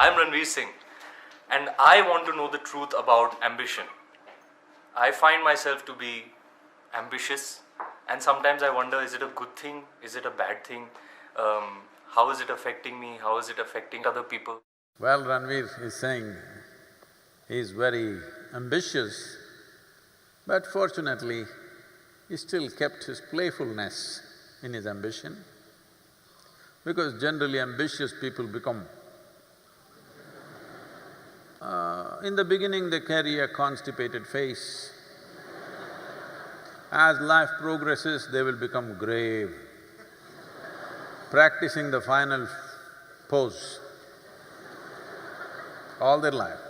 I'm Ranveer Singh, and I want to know the truth about ambition. I find myself to be ambitious, and sometimes I wonder, is it a good thing? Is it a bad thing? How is it affecting me? How is it affecting other people? Well, Ranveer is saying he's very ambitious, but fortunately, he still kept his playfulness in his ambition, because generally ambitious people become… in the beginning they carry a constipated face. As life progresses, they will become grave, practicing the final pose all their life.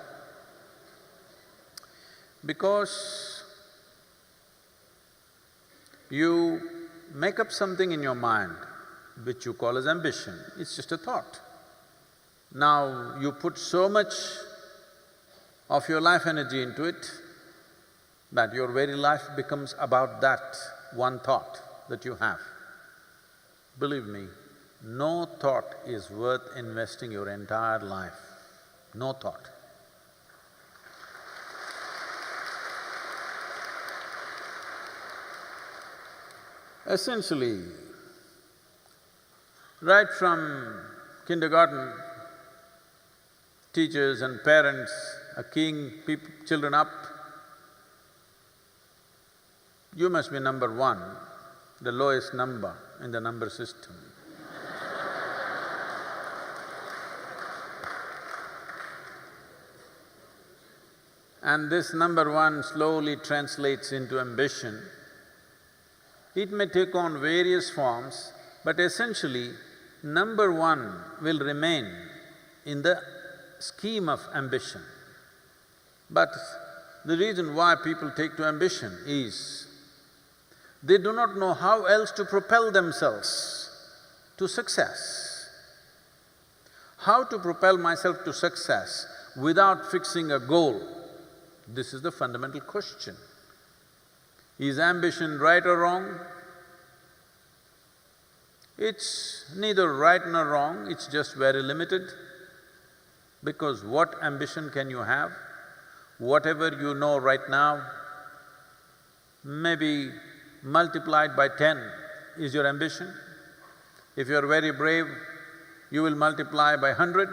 Because you make up something in your mind which you call as ambition, it's just a thought. Now you put so much of your life energy into it that your very life becomes about that one thought that you have. Believe me, no thought is worth investing your entire life, no thought. Essentially, right from kindergarten, teachers and parents are keying children up. You must be number one, the lowest number in the number system. And this number one slowly translates into ambition. It may take on various forms, but essentially, number one will remain in the scheme of ambition. But the reason why people take to ambition is they do not know how else to propel themselves to success. How to propel myself to success without fixing a goal? This is the fundamental question. Is ambition right or wrong? It's neither right nor wrong, it's just very limited. Because what ambition can you have? Whatever you know right now, maybe multiplied by 10 is your ambition. If you're very brave, you will multiply by 100.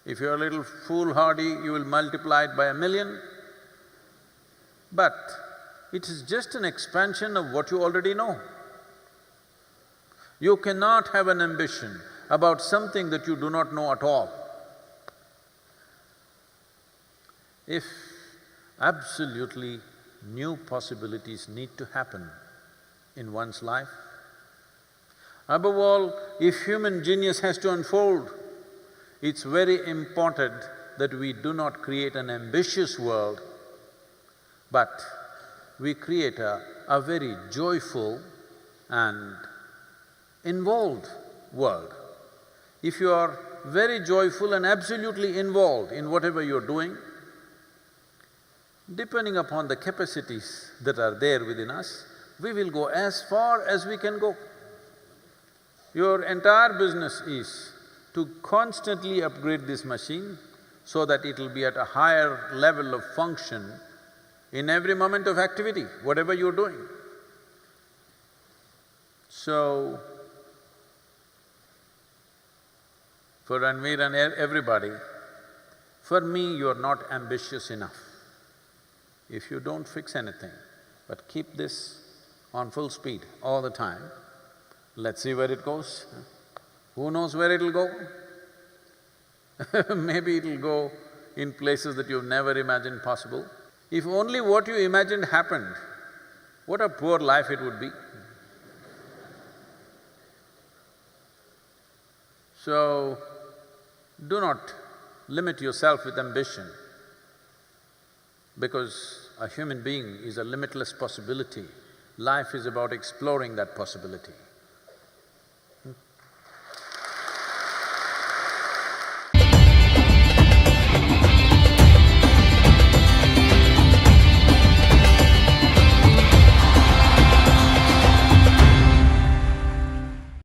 If you're a little foolhardy, you will multiply it by 1,000,000. But it is just an expansion of what you already know. You cannot have an ambition about something that you do not know at all. If absolutely new possibilities need to happen in one's life, above all, if human genius has to unfold, it's very important that we do not create an ambitious world, but we create a very joyful and involved world. If you are very joyful and absolutely involved in whatever you're doing, depending upon the capacities that are there within us, we will go as far as we can go. Your entire business is to constantly upgrade this machine so that it will be at a higher level of function in every moment of activity, whatever you're doing. So, for Ranveer and everybody, for me, you're not ambitious enough. If you don't fix anything, but keep this on full speed all the time, let's see where it goes. Who knows where it'll go? Maybe it'll go in places that you've never imagined possible. If only what you imagined happened, what a poor life it would be. So, do not limit yourself with ambition, because a human being is a limitless possibility. Life is about exploring that possibility.